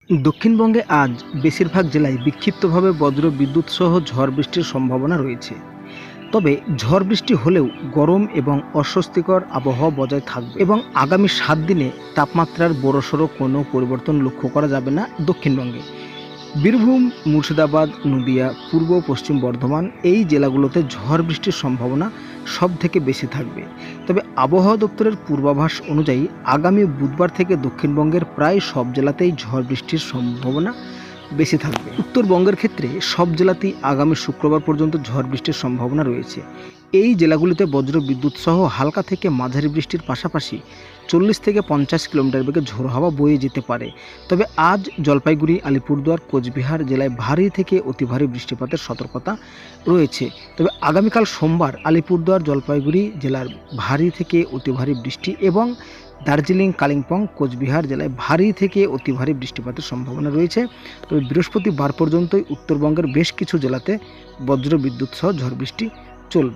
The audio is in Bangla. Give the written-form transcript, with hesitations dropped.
দক্ষিণবঙ্গে আজ বেশিরভাগ জেলায় বিক্ষিপ্তভাবে বজ্র বিদ্যুৎ সহ ঝড় বৃষ্টির সম্ভাবনা রয়েছে। তবে ঝড় বৃষ্টি হলেও গরম এবং অস্বস্তিকর আবহাওয়া বজায় থাকবে এবং আগামী 7 দিনে তাপমাত্রার বড়সড় কোনো পরিবর্তন লক্ষ্য করা যাবে না দক্ষিণবঙ্গে। বীরভূম, মুর্শিদাবাদ, নদিয়া, পূর্ব ও পশ্চিম বর্ধমান এই জেলাগুলোতে ঝড় বৃষ্টির সম্ভাবনা সবথেকে বেশি থাকবে। তবে আবহাওয়া দপ্তরের পূর্বাভাস অনুযায়ী আগামী বুধবার থেকে দক্ষিণবঙ্গের প্রায় সব জেলাতেই ঝড় বৃষ্টির সম্ভাবনা বেশি থাকবে। উত্তরবঙ্গের ক্ষেত্রে সব জেলাতেই আগামী শুক্রবার পর্যন্ত ঝড় বৃষ্টির সম্ভাবনা রয়েছে। এই জেলাগুলিতে বজ্র বিদ্যুৎ সহ হালকা থেকে মাঝারি বৃষ্টির পাশাপাশি 40 থেকে 50 কিলোমিটার বেগে ঝোড়ো হাওয়া বয়ে যেতে পারে। তবে আজ জলপাইগুড়ি, আলিপুরদুয়ার, কোচবিহার জেলায় ভারী থেকে অতি ভারী বৃষ্টিপাতের সতর্কতা রয়েছে। তবে আগামীকাল সোমবার আলিপুরদুয়ার, জলপাইগুড়ি জেলার ভারী থেকে অতি ভারী বৃষ্টি এবং দার্জিলিং, কালিম্পং, কোচবিহার জেলায় ভারী থেকে অতি ভারী বৃষ্টিপাতের সম্ভাবনা রয়েছে। তবে বৃহস্পতিবার পর্যন্তই উত্তরবঙ্গের বেশ কিছু জেলাতে বজ্র বিদ্যুৎ সহ ঝড় বৃষ্টি চলবে।